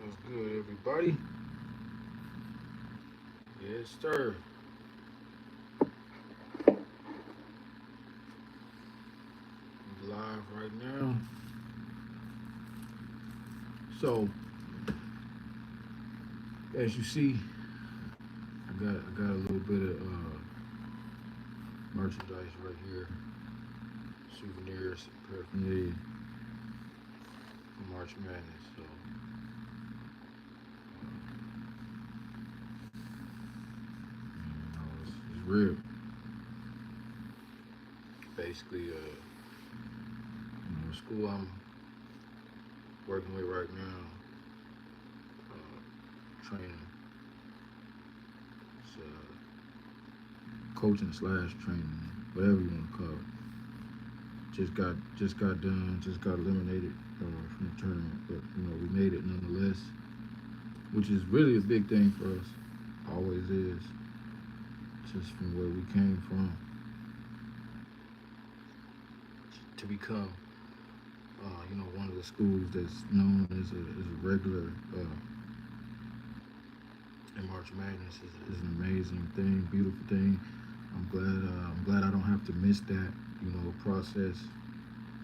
What's good, everybody? Yes, sir. We live right now. So, as you see, I got a little bit of merchandise right here, souvenirs, paraphernalia for March Madness. So, it's real. Basically, the school I'm working with right now, training, it's coaching slash training, whatever you want to call it. Just got done, just got eliminated from the tournament, but we made it nonetheless, which is really a big thing for us. Always is, just from where we came from to become, one of the schools that's known as a regular in March Madness is an amazing thing, beautiful thing. I'm glad I don't have to miss that, process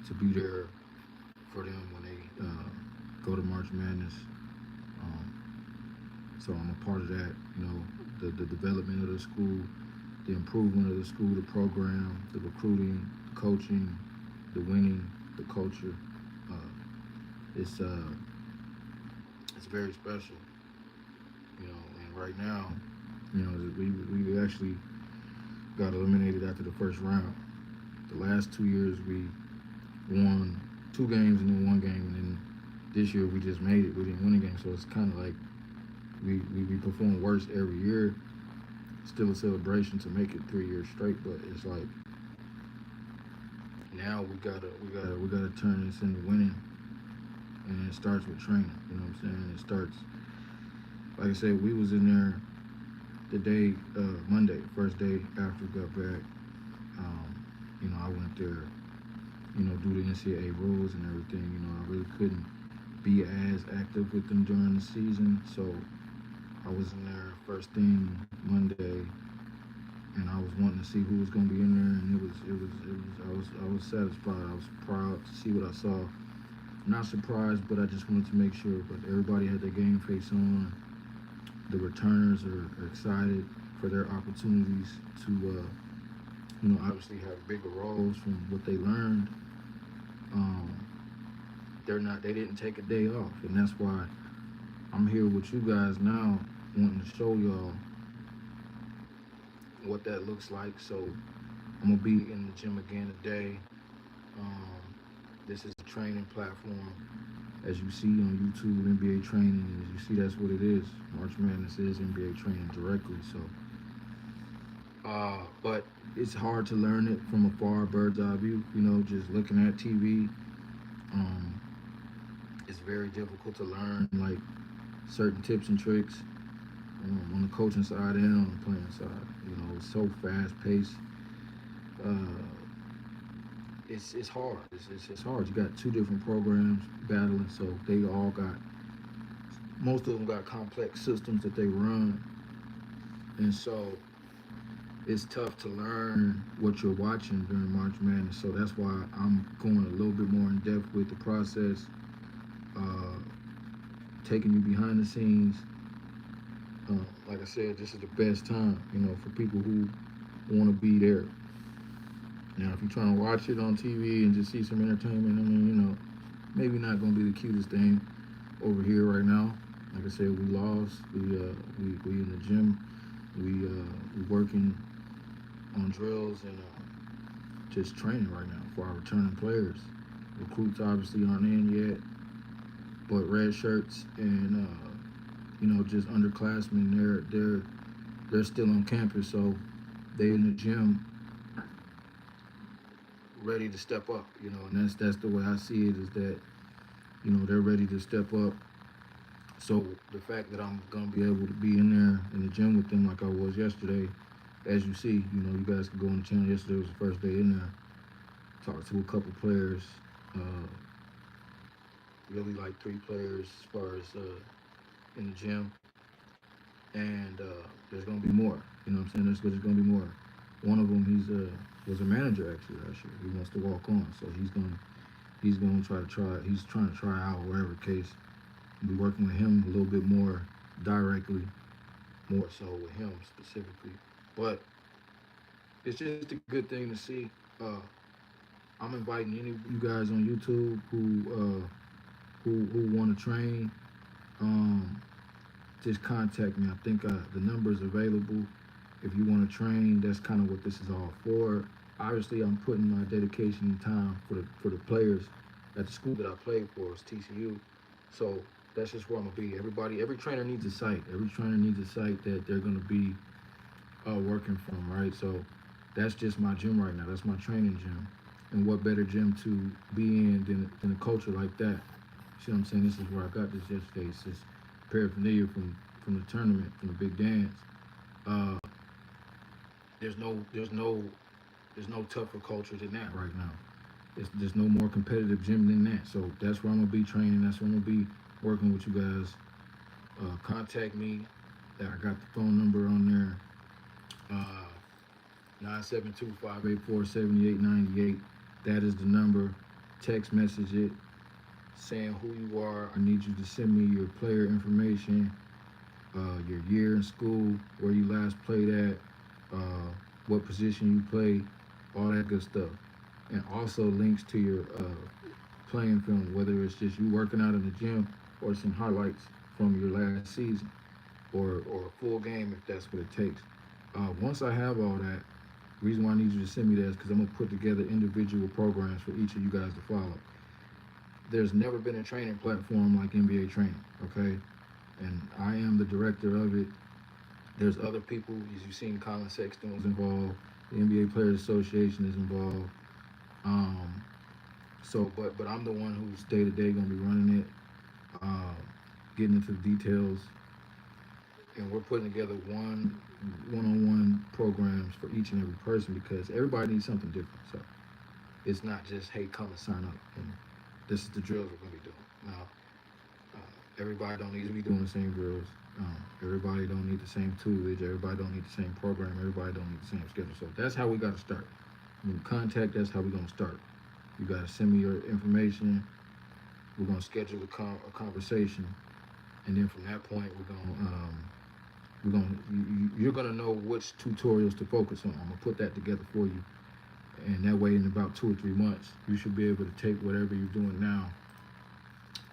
to be there for them when they go to March Madness. Um, so I'm a part of that, the development of the school, the improvement of the school, the program, the recruiting, the coaching, the winning, the culture. Uh, it's very special, And right now, we actually got eliminated after the first round. The last 2 years we won 2 games and then one game, and then this year we just made it. We didn't win a game, so it's kind of like we perform worse every year. Still a celebration to make it 3 years straight, but it's like now we gotta turn this into winning, and it starts with training. You know what I'm saying? It starts, like I said, we was in there the day Monday, first day after we got back. I went there, due to NCAA rules and everything. I really couldn't be as active with them during the season, so I was in there first thing Monday, and I was wanting to see who was gonna be in there, and I was satisfied. I was proud to see what I saw. Not surprised, but I just wanted to make sure. But everybody had their game face on. The returners are excited for their opportunities to, obviously have bigger roles from what they learned. Um, they didn't take a day off, and that's why I'm here with you guys now, wanting to show y'all what that looks like. So I'm gonna be in the gym again today. Um, this is a training platform, as you see on YouTube, NBA training. As you see, that's what it is. March Madness is NBA training directly. So, but it's hard to learn it from a far bird's eye view. Just looking at TV. Um, it's very difficult to learn like certain tips and tricks on the coaching side and on the playing side. It's so fast paced. Uh, it's hard. It's hard. You got two different programs battling, so they all got, most of them got complex systems that they run, and so it's tough to learn what you're watching during March Madness. So that's why I'm going a little bit more in depth with the process, uh, taking you behind the scenes. Like I said, this is the best time, for people who want to be there. Now, if you're trying to watch it on TV and just see some entertainment, I mean, maybe not going to be the cutest thing over here right now. Like I said, we lost. We in the gym. We working on drills and just training right now for our returning players. Recruits obviously aren't in yet, but red shirts and just underclassmen, they're still on campus, so they in the gym ready to step up, and that's the way I see it, is that, they're ready to step up. So the fact that I'm gonna be able to be in there in the gym with them like I was yesterday, as you see, you guys could go on the channel. Yesterday was the first day in there. Talked to a couple players, really like 3 players as far as in the gym, and there's gonna be more. You know what I'm saying? There's gonna be more. One of them, he's was a manager actually last year. He wants to walk on, so he's gonna try. He's trying to try out wherever case. Be working with him a little bit more directly, more so with him specifically. But it's just a good thing to see. Uh, I'm inviting any of you guys on YouTube who want to train. Um, just contact me. I think the number is available. If you want to train, that's kind of what this is all for. Obviously, I'm putting my dedication and time for the players at the school that I played for, is TCU. So that's just where I'm gonna be. Every trainer needs a site. Every trainer needs a site that they're gonna be working from, right? So that's just my gym right now. That's my training gym. And what better gym to be in than a culture like that? See what I'm saying? This is where I got this yesterday. It's just paraphernalia from the tournament, from the big dance. Uh, there's no there's no there's no tougher culture than that right now. There's no more competitive gym than that. So that's where I'm gonna be training. That's where I'm gonna be working with you guys. Contact me. I got the phone number on there. 972-584-7898. That is the number. Text message it, saying who you are. I need you to send me your player information, your year in school, where you last played at, what position you play, all that good stuff. And also links to your playing film, whether it's just you working out in the gym or some highlights from your last season, or a full game if that's what it takes. Once I have all that, the reason why I need you to send me that is because I'm gonna put together individual programs for each of you guys to follow. There's never been a training platform like NBA training, okay? And I am the director of it. There's other people, as you've seen, Colin Sexton was involved. The NBA Players Association is involved. Um, but I'm the one who's day to day gonna be running it, uh, getting into the details, and we're putting together one-on-one programs for each and every person because everybody needs something different. So it's not just hey, come and sign up, and this is the drills we're gonna be doing. Now, everybody don't need to be doing the same drills. Everybody don't need the same toolage. Everybody don't need the same program. Everybody don't need the same schedule. So that's how we got to start. When you contact, that's how we're gonna start. You gotta send me your information. We're gonna schedule a conversation, and then from that point, you're gonna know which tutorials to focus on. I'm gonna put that together for you, and that way, in about 2 or 3 months, you should be able to take whatever you're doing now,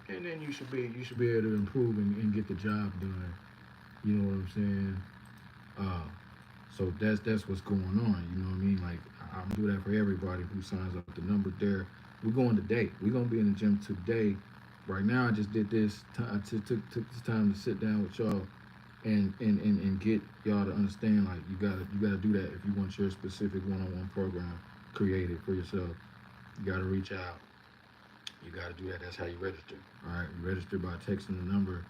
and then you should be able to improve and get the job done. You know what I'm saying? Uh, so that's what's going on. You know what I mean? Like I'm gonna do that for everybody who signs up. The number there. We're going today. We're gonna be in the gym today. Right now, I just did this. I took this time to sit down with y'all and get y'all to understand. Like you gotta do that if you want your specific one-on-one program created for yourself. You gotta reach out. You gotta do that. That's how you register. All right, you register by texting the number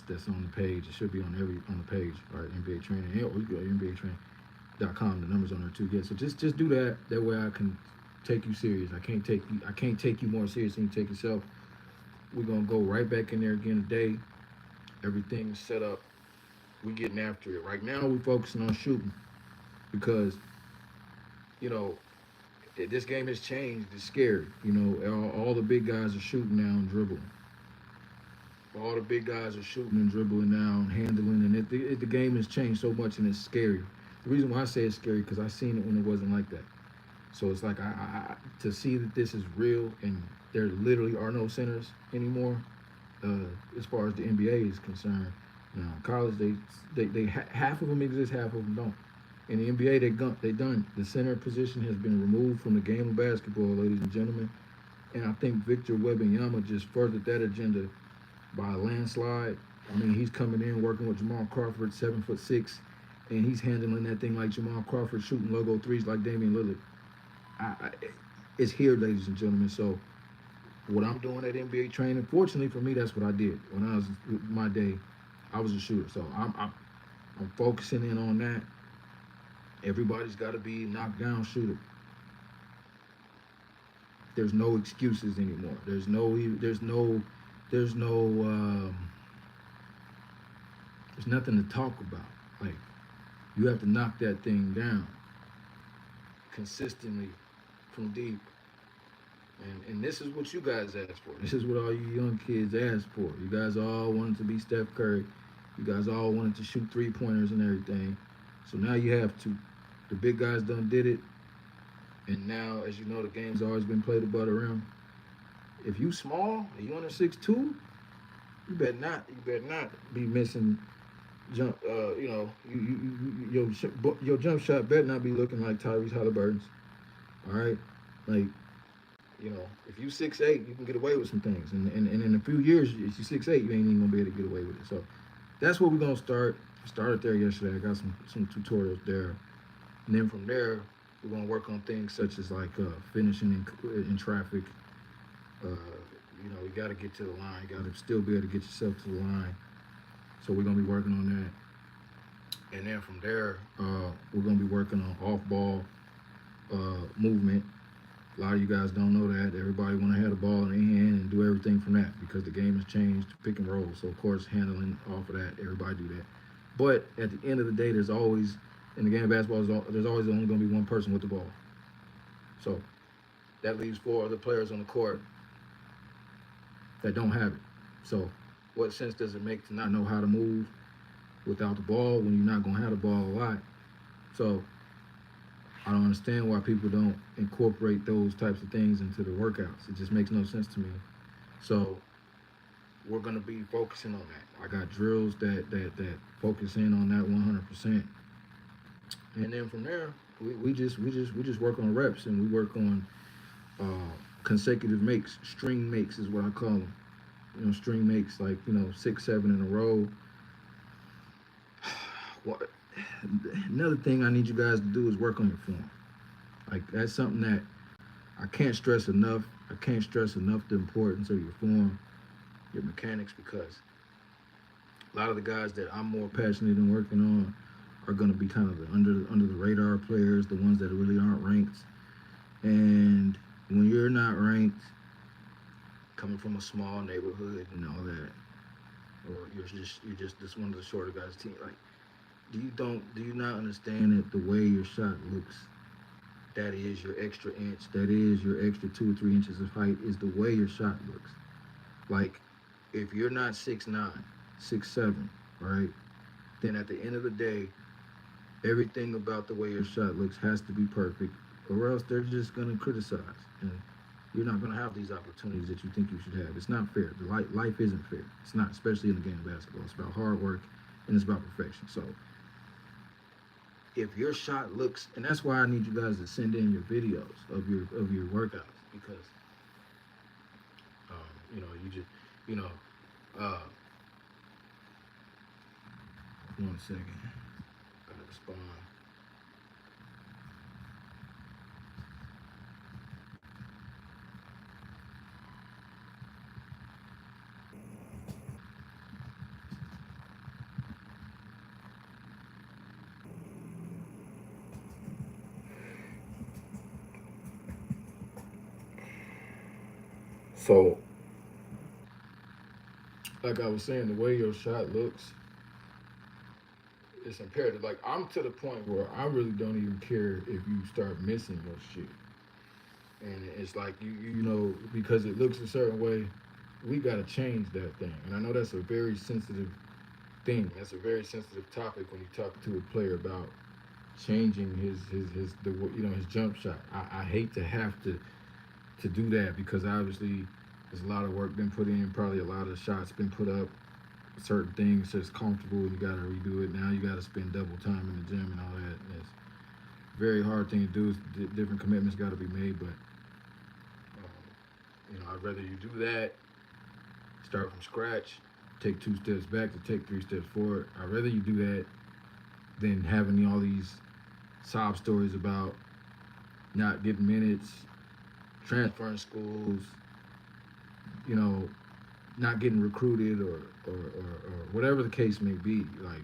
that's on the page. It should be on the page. All right, NBA training. Yeah, we go NBAtraining.com. The number's on there too. Yeah, so just do that. That way I can take you serious. I can't take you more serious than you take yourself. We're gonna go right back in there again today. Everything's set up. We getting after it. Right now we focusing on shooting because you know this game has changed. It's scary. You know all the big guys are shooting now and dribbling. All the big guys are shooting and dribbling now and handling, and the game has changed so much and it's scary. The reason why I say it's scary because I seen it when it wasn't like that. So it's like to see that this is real and there literally are no centers anymore. As far as the NBA is concerned, now college half of them exist, half of them don't. In the NBA, they done. The center position has been removed from the game of basketball, ladies and gentlemen. And I think Victor Wembanyama just furthered that agenda by a landslide. I mean, he's coming in working with Jamal Crawford, 7'6", and he's handling that thing like Jamal Crawford, shooting logo threes like Damian Lillard. I, it's here, ladies and gentlemen. So what I'm doing at NBA training, fortunately for me, that's what I did when I was my day. I was a shooter, so I'm focusing in on that. Everybody's got to be a knockdown shooter. There's no excuses anymore. There's no There's nothing to talk about. Like, you have to knock that thing down consistently from deep. And this is what you guys asked for. This is what all you young kids asked for. You guys all wanted to be Steph Curry. You guys all wanted to shoot 3-pointers and everything. So now you have to. The big guys done did it. And now, as you know, the game's always been played above the rim. If you small, you under 6'2", you better not. You better not be missing jump. Your jump shot better not be looking like Tyrese Halliburton's. All right, like, if you 6'8", you can get away with some things. And in a few years, if you 6'8", you ain't even gonna be able to get away with it. So that's what we're gonna start. I started there yesterday. I got some tutorials there, and then from there, we're gonna work on things such as like finishing in traffic. You got to get to the line. You got to still be able to get yourself to the line. So we're gonna be working on that, and then from there, we're gonna be working on off-ball movement. A lot of you guys don't know that. Everybody want to have the ball in their hand and do everything from that because the game has changed to pick and roll. So, of course, handling off of that, everybody do that. But at the end of the day, there's always, in the game of basketball, there's always only going to be one person with the ball. So that leaves 4 other players on the court that don't have it. So what sense does it make to not know how to move without the ball when you're not going to have the ball a lot? So I don't understand why people don't incorporate those types of things into the workouts. It just makes no sense to me. So we're gonna be focusing on that. I got drills that focus in on that 100%. And then from there, we just work on reps, and we work on consecutive makes. String makes is what I call them. String makes, like 6, 7 in a row. What? Another thing I need you guys to do is work on your form. Like, that's something that I can't stress enough. I can't stress enough the importance of your form, your mechanics, because a lot of the guys that I'm more passionate in working on are going to be kind of the under the radar players, the ones that really aren't ranked. And when you're not ranked, coming from a small neighborhood and all that, or you're just one of the shorter guys' team, like, do you not understand that the way your shot looks, that is your extra inch, that is your extra 2 or 3 inches of height, is the way your shot looks. Like, if you're not 6'9", 6'7", right, then at the end of the day, everything about the way your shot looks has to be perfect, or else they're just gonna criticize, and you're not gonna have these opportunities that you think you should have. It's not fair. Life isn't fair. It's not, especially in the game of basketball. It's about hard work and it's about perfection. So if your shot looks, and that's why I need you guys to send in your videos of your workouts, because you just one second, gotta respond. So, like I was saying, the way your shot looks, it's imperative. Like, I'm to the point where I really don't even care if you start missing your shit. And it's like, because it looks a certain way, we got to change that thing. And I know that's a very sensitive thing. That's a very sensitive topic when you talk to a player about changing his jump shot. I hate to have to do that, because obviously there's a lot of work been put in, probably a lot of shots been put up, certain things just comfortable, and you got to redo it. Now you got to spend double time in the gym and all that. And it's a very hard thing to do. Different commitments got to be made, but I'd rather you do that, start from scratch, take 2 steps back to take 3 steps forward. I'd rather you do that than having all these sob stories about not getting minutes, transferring schools, not getting recruited, or whatever the case may be. Like,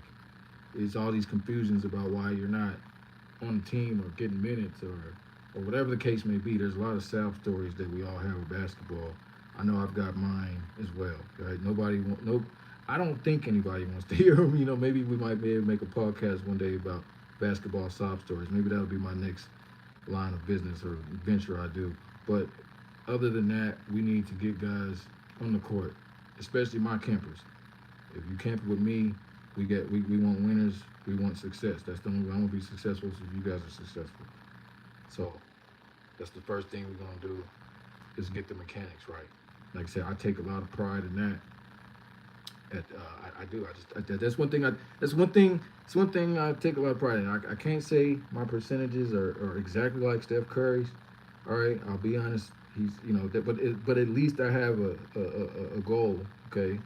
it's all these confusions about why you're not on the team or getting minutes, or whatever the case may be. There's a lot of sob stories that we all have with basketball. I know I've got mine as well, right? I don't think anybody wants to hear them. You know, maybe we might be able to make a podcast one day about basketball sob stories. Maybe that'll be my next line of business or venture I do. But other than that, we need to get guys on the court, especially my campers. If you camp with me, we want winners. We want success. That's the only way I'm gonna be successful so you guys are successful. So that's the first thing we're gonna do is get the mechanics right. Like I said, I take a lot of pride in that. I do. That's one thing. That's one thing. It's one thing I take a lot of pride in. I can't say my percentages are exactly like Steph Curry's. All right, I'll be honest. He's but at least I have a goal. Okay,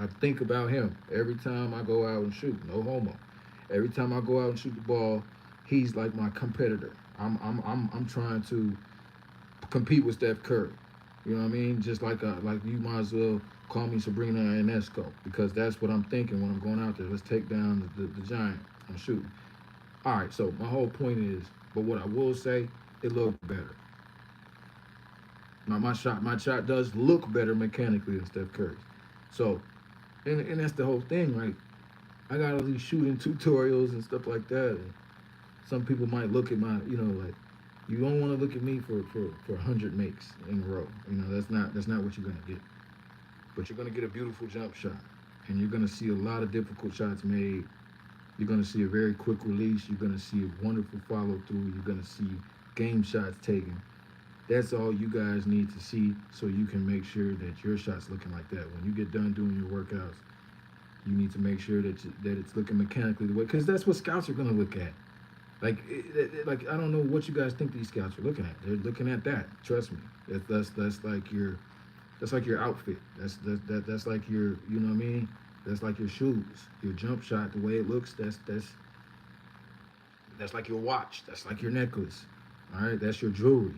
I think about him every time I go out and shoot. No homo. Every time I go out and shoot the ball, he's like my competitor. I'm trying to compete with Steph Curry. You know what I mean? Just like you might as well call me Sabrina Ionesco because that's what I'm thinking when I'm going out there. Let's take down the giant. I'm shooting. All right. So my whole point is, but what I will say, it looked better. My shot does look better mechanically than Steph Curry's. So, and that's the whole thing, right? I got all these shooting tutorials and stuff like that. And some people might look at my, like you don't want to look at me for 100 makes in a row. That's not what you're gonna get. But you're gonna get a beautiful jump shot, and you're gonna see a lot of difficult shots made. You're gonna see a very quick release. You're gonna see a wonderful follow through. You're gonna see game shots taken. That's all you guys need to see, so you can make sure that your shot's looking like that. When you get done doing your workouts, you need to make sure that it's looking mechanically the way, because that's what scouts are gonna look at. Like I don't know what you guys think these scouts are looking at. They're looking at that. Trust me. That's like your outfit. That's like your, you know what I mean. That's like your shoes, your jump shot, the way it looks. That's like your watch. That's like your necklace. All right, that's your jewelry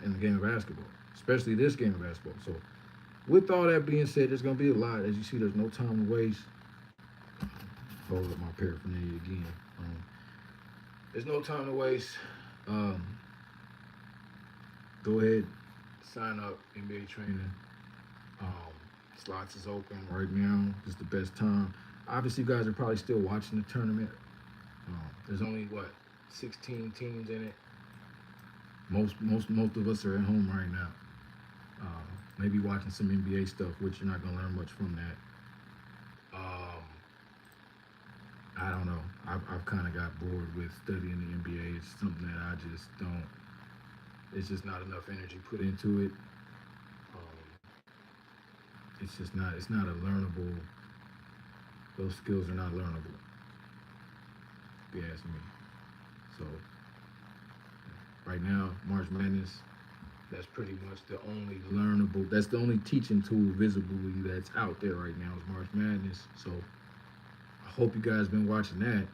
in the game of basketball, especially this game of basketball. So, with all that being said, there's gonna be a lot. As you see, there's no time to waste. Hold up my paraphernalia again. There's no time to waste. Um, Go ahead, sign up, NBA training. Um, Slots is open right now. It's the best time. Obviously, you guys are probably still watching the tournament. There's only what 16 teams in it. Most of us are at home right now. Maybe watching some NBA stuff, which you're not gonna learn much from that. Um, I don't know. I've kind of got bored with studying the NBA. It's something that I just don't. It's just not enough energy put into it. Um, it's just not. It's not a learnable. Those skills are not learnable. If you ask me. So right now, March Madness. That's pretty much the only learnable. That's the only teaching tool visibly that's out there right now is March Madness. So I hope you guys been watching that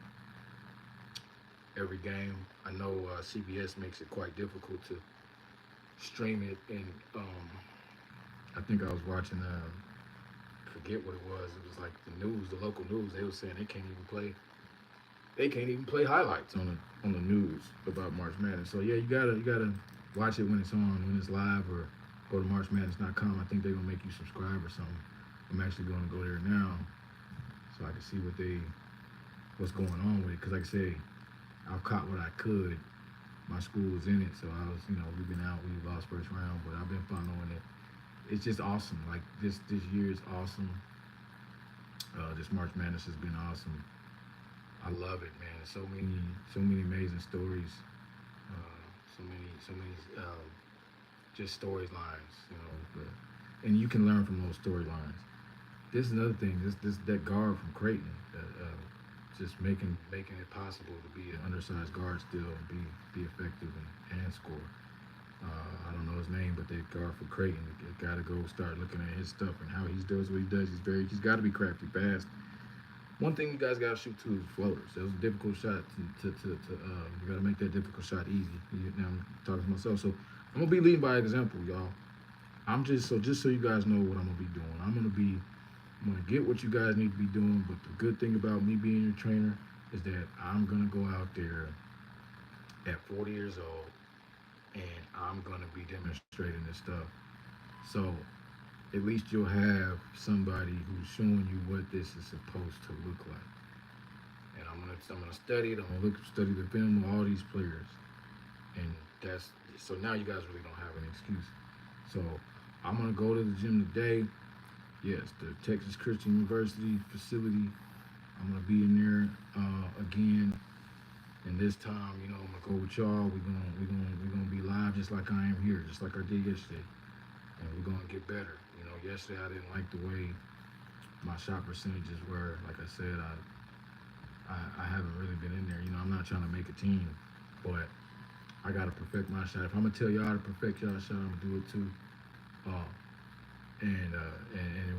every game. I know CBS makes it quite difficult to stream it, and I think I was watching. Forget what it was. It was like the news, the local news. They were saying they can't even play. They can't even play highlights on the news about March Madness. So yeah, you gotta watch it when it's on, when it's live, or go to marchmadness.com. I think they're gonna make you subscribe or something. I'm actually going to go there now so I can see what's going on with it. Cause like I say, I've caught what I could. My school was in it, so I was, we've been out, we lost first round, but I've been following it. It's just awesome. Like this year is awesome. This March Madness has been awesome. I love it, man. So many amazing stories. So many just storylines, and you can learn from those storylines. This is another thing. This that guard from Creighton, just making it possible to be an undersized guard still and be effective and score. I don't know his name, but that guard for Creighton, you got to go start looking at his stuff and how he does what he does. He's got to be crafty, fast. One thing you guys got to shoot too is floaters. That was a difficult shot you got to make that difficult shot easy. Now I'm talking to myself, so I'm gonna be leading by example, y'all. Just so you guys know what I'm gonna be doing. I'm gonna get what you guys need to be doing. But the good thing about me being your trainer is that I'm gonna go out there at 40 years old and I'm gonna be demonstrating this stuff. So at least you'll have somebody who's showing you what this is supposed to look like. And I'm gonna study it. I'm gonna study the film of all these players, and that's so now you guys really don't have an excuse. So I'm gonna go to the gym today. Yes, the Texas Christian University facility. I'm gonna be in there again, and this time, I'm gonna go with y'all. We're gonna be live just like I am here, just like I did yesterday, and we're gonna get better. Yesterday I didn't like the way my shot percentages were. Like I said, I haven't really been in there. I'm not trying to make a team, but I gotta perfect my shot. If I'm gonna tell y'all to perfect y'all shot, I'm gonna do it too. Uh, and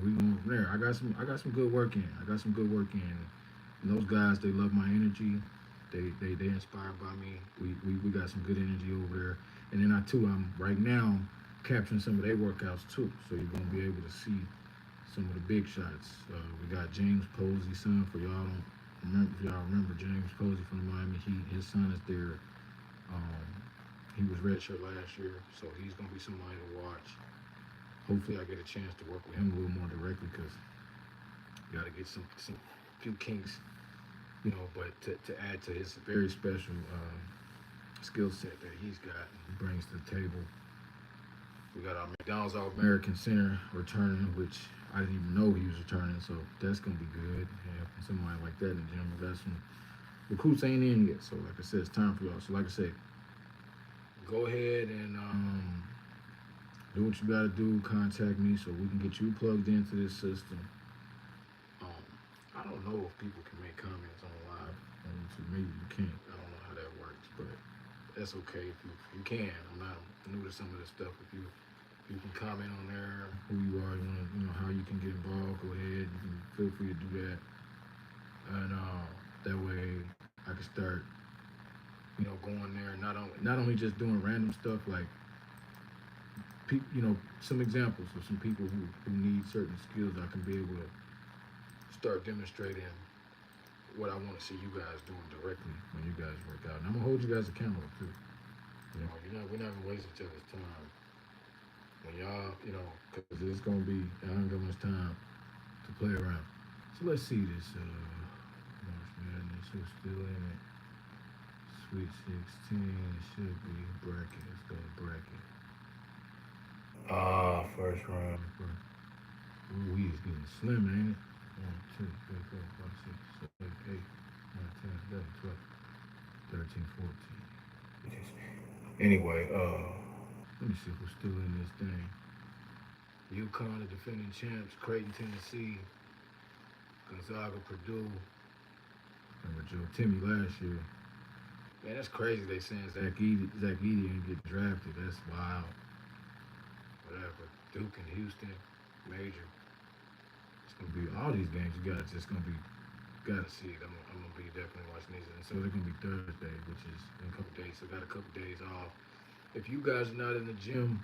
we going from there. I got some good work in. I got some good work in. And those guys, they love my energy. They inspired by me. We got some good energy over there. And then I'm right now capturing some of their workouts too. So you're gonna be able to see some of the big shots. We got James Posey, son, for y'all don't remember. If y'all remember James Posey from the Miami Heat, his son is there. Um, he was redshirt last year, so he's gonna be somebody to watch. Hopefully, I get a chance to work with him a little more directly because you got to get some few kinks, But to add to his very special skill set that he's got, he brings to the table. We got our McDonald's All American center returning, which I didn't even know he was returning, so that's gonna be good. Yeah, somebody like that in the gym. We got some recruits ain't in yet, so like I said, it's time for y'all. So like I said, go ahead and do what you gotta do. Contact me so we can get you plugged into this system. Um, I don't know if people can make comments on live on YouTube. Maybe you can't. I don't know how that works, but that's okay if you can. I'm not new to some of this stuff. If you can comment on there, who you are, how you can get involved. Go ahead. You can feel free to do that, and that way I can start, going there. Not only just doing random stuff like some examples of some people who need certain skills. I can be able to start demonstrating what I want to see you guys doing directly when you guys work out. And I'm gonna hold you guys accountable too. We're not gonna waste each other's time. When y'all, because it's gonna be, I don't got much time to play around. So let's see this. March Madness, who's still in it? Sweet 16 should be bracket. Let's go to bracket. First round. Ooh, he's getting slim, ain't it? 1, 2, 3, 4, 5, 6, 7, 8, 9, 10, 11, 12, 13, 14. Anyway, let me see who's still in this thing. UConn, the defending champs, Creighton, Tennessee, Gonzaga, Purdue. Remember Joe Timmy last year. Man, that's crazy. They saying Zach Edey didn't get drafted. That's wild. Whatever. Duke and Houston, major. It's gonna be all these games. You gotta see it. I'm gonna be definitely watching these. And so they're gonna be Thursday, which is in a couple days. So I got a couple days off. If you guys are not in the gym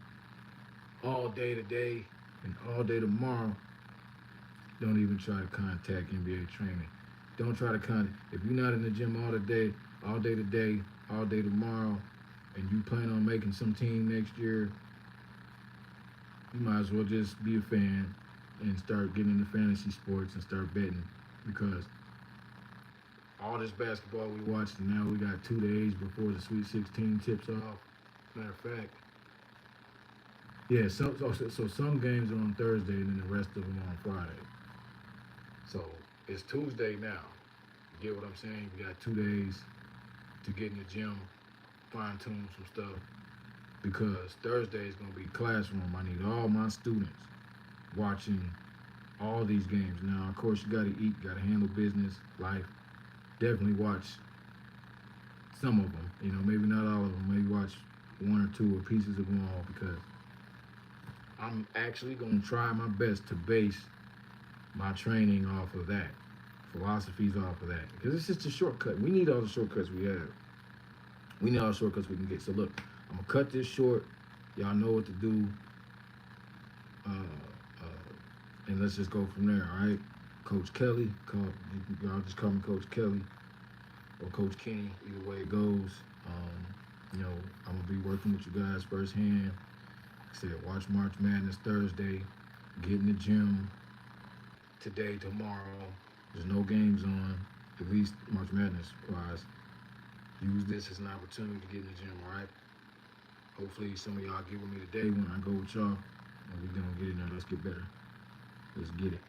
all day today and all day tomorrow, don't even try to contact NBA training. Don't try to contact. If you're not in the gym all day today, all day tomorrow, and you plan on making some team next year, you might as well just be a fan and start getting into fantasy sports and start betting, because all this basketball we watched, and now we got 2 days before the Sweet 16 tips off. Matter of fact, yeah, so some games are on Thursday and then the rest of them on Friday. So it's Tuesday now. You get what I'm saying? We got 2 days to get in the gym, fine tune some stuff, because Thursday is gonna be classroom. I need all my students watching all these games. Now, of course, you gotta eat, gotta handle business, life. Definitely watch some of them. Maybe not all of them. Maybe watch 1 or 2 or pieces of them all, because I'm actually gonna try my best to base my training off of that, philosophies off of that, because it's just a shortcut. We need all the shortcuts we have. We need all the shortcuts we can get. So look, I'm gonna cut this short. Y'all know what to do, and let's just go from there. All right, Coach Kelly. Y'all just call me Coach Kelly or Coach Kenny. Either way it goes. I'm gonna be working with you guys firsthand. Like I said, watch March Madness Thursday. Get in the gym today, tomorrow. There's no games on, at least March Madness wise. Use this as an opportunity to get in the gym, all right? Hopefully some of y'all get with me today when I go with y'all. And we gonna get in there. Let's get better. Let's get it.